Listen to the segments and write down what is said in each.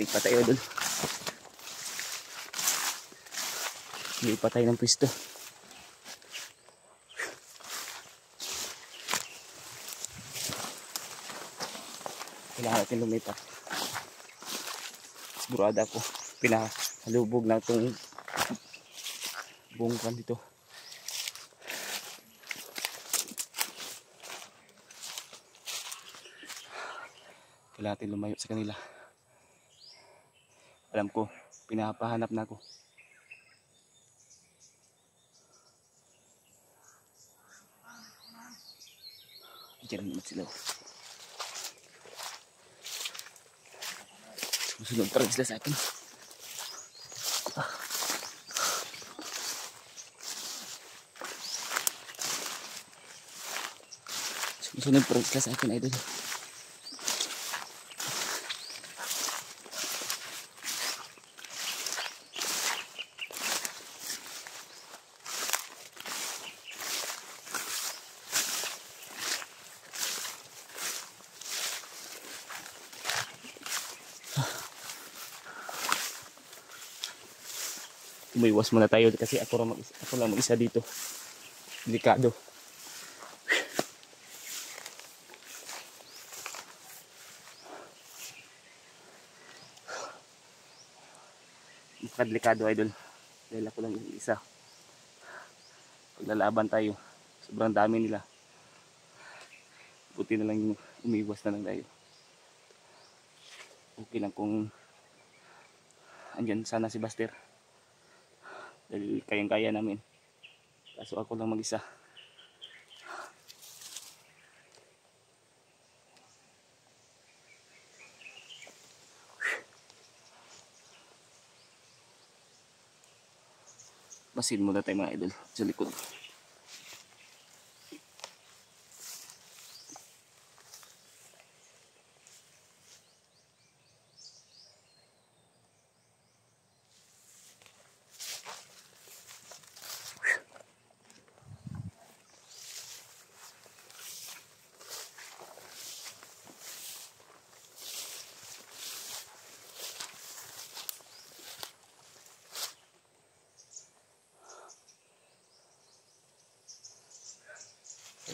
Lipat tayo doon. Lipat tayo ng pwesto. Kailangan natin lumipat. Sigurado ako pinahalubog na itong buong kan dito. Kailangan natin lumayo sa kanila. Alam ko, pinapahanap na ako. Diyan naman sila. Susunod pa rin sila sa akin. Susunod pa rin sila sa akin, idol. Umiwas muna tayo kasi ako lang mag-isa dito. Delikado. Delikado, idol. Dahil ako lang isa. Paglalaban tayo, sobrang dami nila. Buti na lang yung umiwas na lang tayo. Okay lang kung andyan sana si Buster. Dahil kayang-kaya namin. Kaso ako lang mag-isa. Basin muna tayo mga idol sa likod.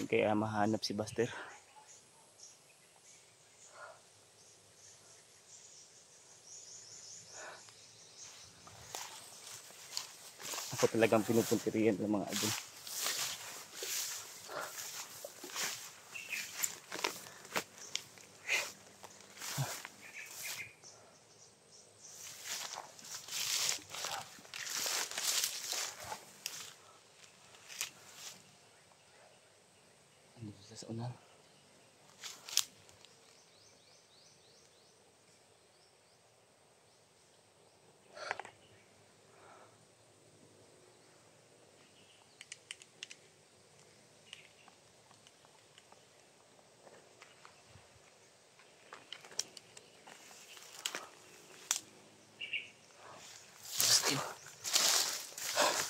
Kaya mahanap si Buster. Ako talagang pinupuntiriyan ng mga idol. Sa unahan.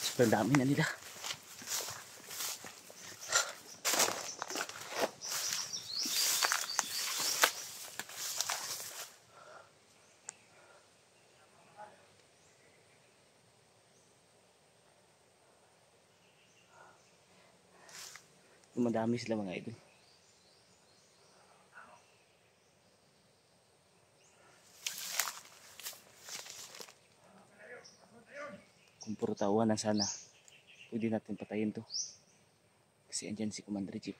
Super dami na nila. Madami sila mga idol. Kung puro tawanan sana, pwede natin patayin to. Kasi andyan si Commander Jeep.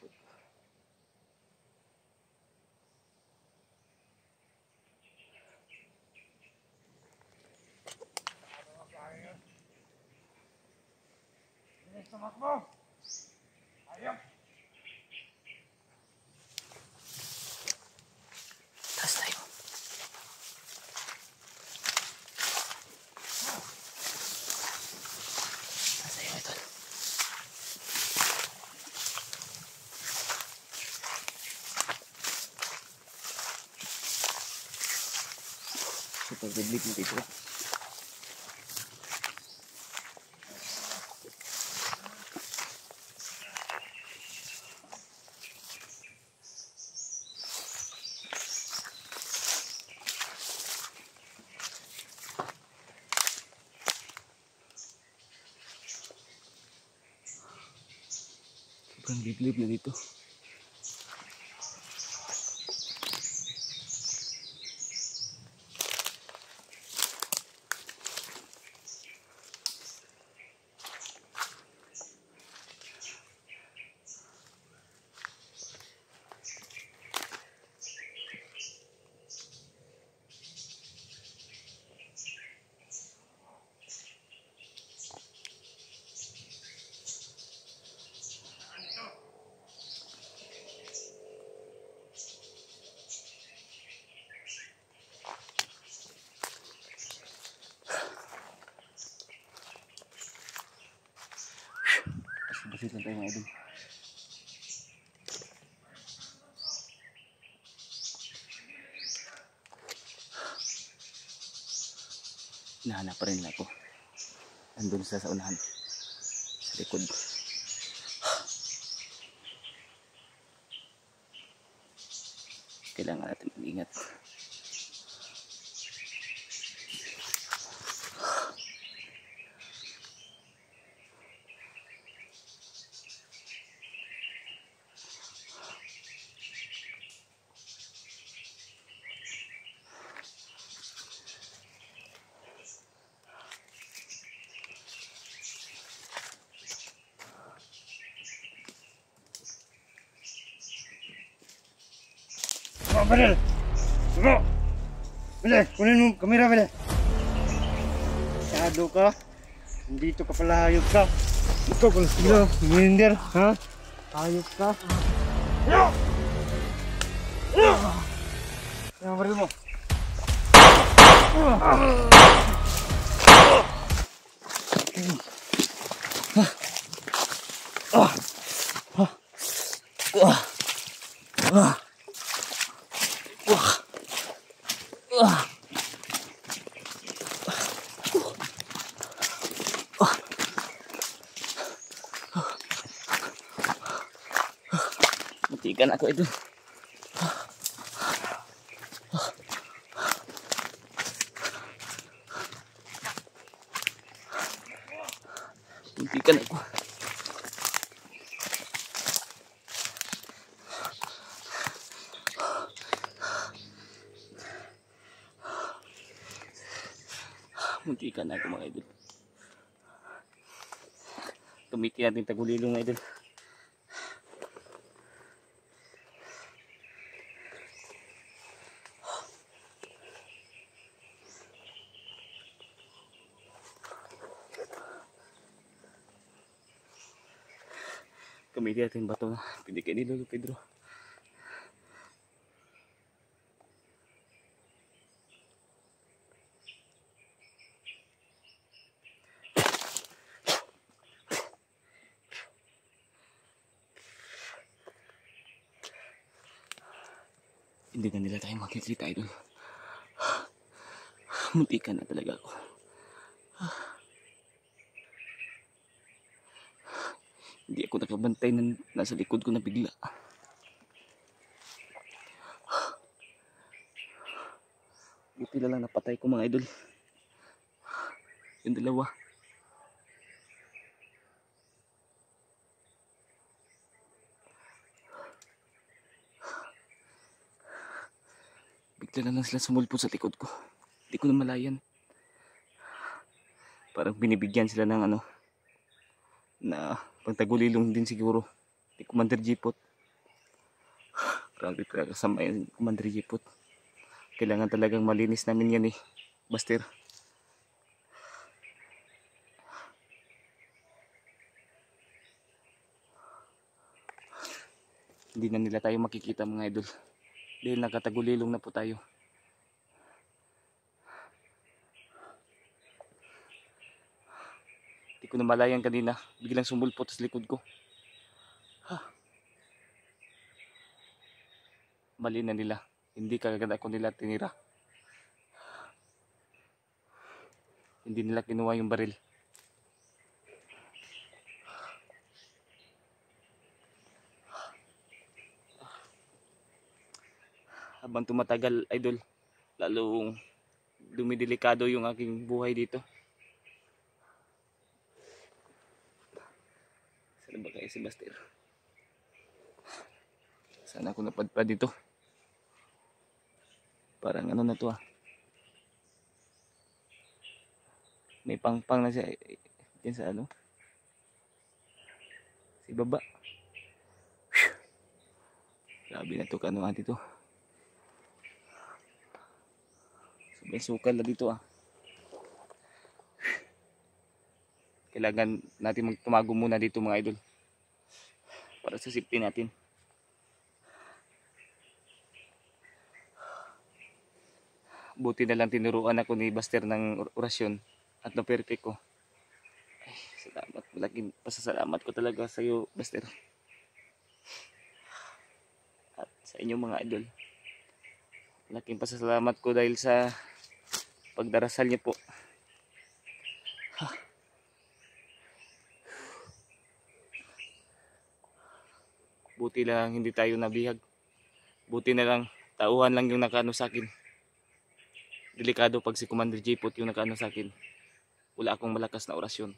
Taas tayo. Taas tayo ito. Super deadly mo dito. Sobrang liblib na dito. Basit lang tayo mga idol. Hinahanap pa rin nila ako. Andun sa unahan. Sa likod. Kailangan natin mag-ingat. Oh, Bilal! Bro! Bilal, kunin mo kamera, Bilal. Masyado ka. Nandito ka pala, hayop ka. Ikaw pala sila. Minder, ha? Hayop ka. Yung baril mo. Matikan ako ito. Matikan ako. Muntikan ako mga idol. Tumikin natin tagulilong mga idol. Gamitin natin bato na pinigay ni Lolo Pedro. Hindi na nila tayo makikita idol. Muntikan na talaga ako. Hindi ako nakabantay na nasa likod ko na bigla. Buti na lang napatay ko mga idol. Yung dalawa. Bigla na lang sila sumulpot sa likod ko. Hindi ko na malayan. Parang binibigyan sila ng ano na pagtagulilong din siguro ni Commander Jipot. Grabe talaga kasama yung Commander Jipot. Kailangan talagang malinis namin yan Buster. Hindi na nila tayo makikita mga idol dahil nakatagulilong na po tayo. Hindi ko na malayan kanina, biglang sumulpot sa likod ko. Mali na nila, hindi kagad ako nila tinira. Hindi nila kinuha yung baril. Habang tumatagal idol, lalong dumidelikado yung aking buhay dito. Saan ba kayo si Buster? Sana ako napadpad dito. Parang ano na to ah. May pangpang na siya. Yan sa ano. Sa baba. Grabe na to kanuhan dito. Sobrang sukal na dito ah. Kailangan natin magtumago muna dito mga idol. Para sa safety natin. Buti na lang tinuruan ako ni Buster ng orasyon at na-perfect ko. Ay, salamat. Malaking pasasalamat ko talaga sa iyo, Buster. At sa inyo mga idol. Malaking pasasalamat ko dahil sa pagdarasal niyo po. Buti lang hindi tayo nabihag. Buti na lang tauhan lang yung nakaano sa akin. Delikado pag si Commander J-Pot yung nakaano sa akin. Wala akong malakas na orasyon.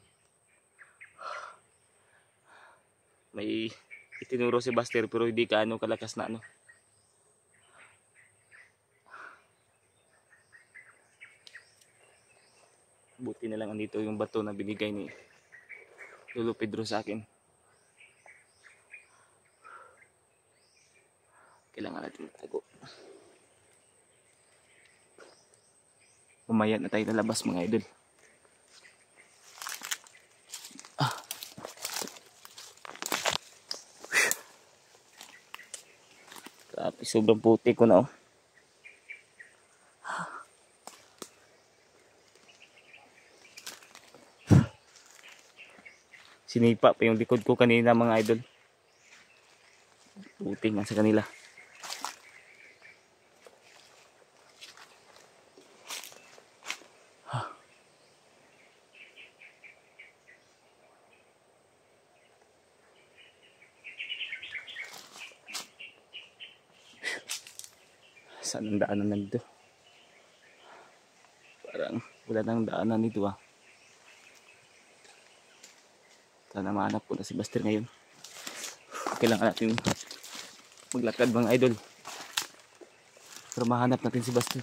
May itinuro si Buster pero hindi kaano kalakas na ano. Buti na lang andito yung bato na binigay ni Lolo Pedro sa akin. Kailangan natin magtago. Mamaya na tayo lalabas mga idol. Grabe, sobrang puti ko na oh. Sinipa pa yung likod ko kanina mga idol. Puti nga sa kanila. Saan ang daanan na dito? Parang wala nang daanan dito ah. Sana mahanap ko na si Buster ngayon. Kailangan natin maglakad mga idol para mahanap natin si Buster.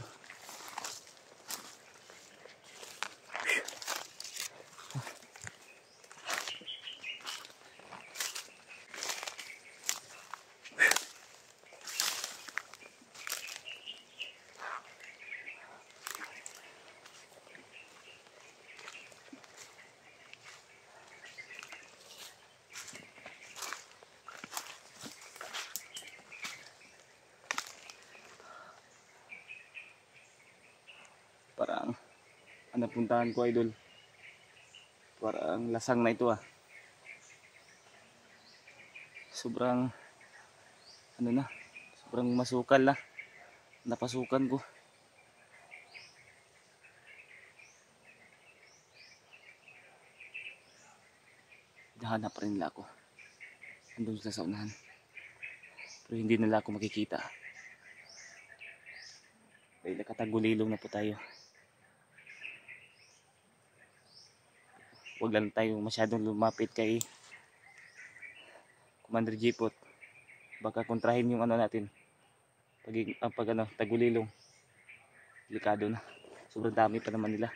Parang ang napuntahan ko idol. Parang lasang na ito ah. Sobrang ano na, sobrang masukal na. Napasukan ko. Nahanap pa rin nila ako. Andun sila sa unahan. Pero hindi nila ako makikita. Dahil nakatagulilong na po tayo. Huwag lang tayo masyadong lumapit kay Commander J-Pot. Baka kontrahin yung ano natin. Pag ano, tagulilong. Delikado na. Sobrang dami pa naman nila.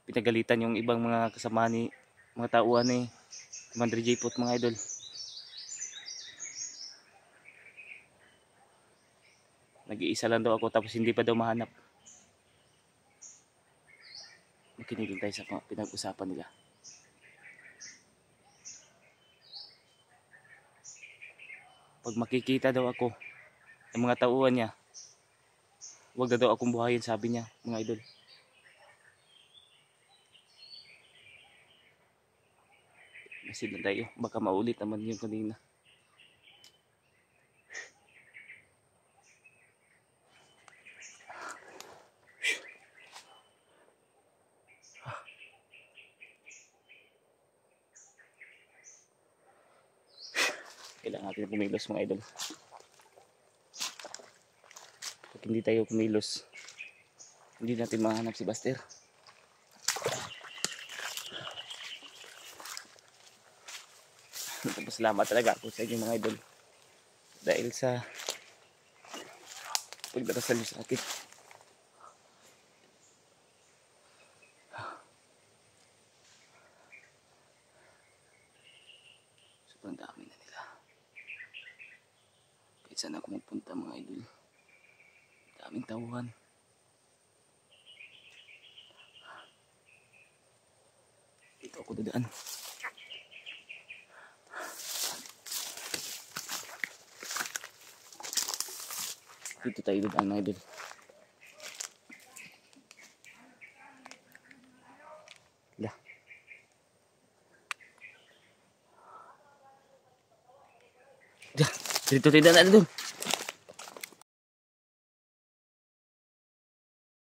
Pinagalitan yung ibang mga kasama ni mga tauhan ni Commander J-Pot mga idol. Nag-iisa lang daw ako tapos hindi pa daw mahanap. Makinig tayo sa pinag-usapan nila. Pag makikita daw ako ng mga tauhan niya, huwag na daw akong buhayin, sabi niya mga idol. Masid lang tayo, baka maulit naman yung kanina. Kailangan natin kumilos mga idol. Pag hindi tayo kumilos, hindi natin mahanap si Buster. nagpapasalamat talaga ako sa inyo mga idol. Dahil sa pagdarasal niyo sa akin. Sobrang dami na nila. Kahit saan ako magpunta mga idol. Daming tauhan. Dito ako dadaan. Dito tayo dadaan mga idol. Lah. Dito tayo dadaan idol.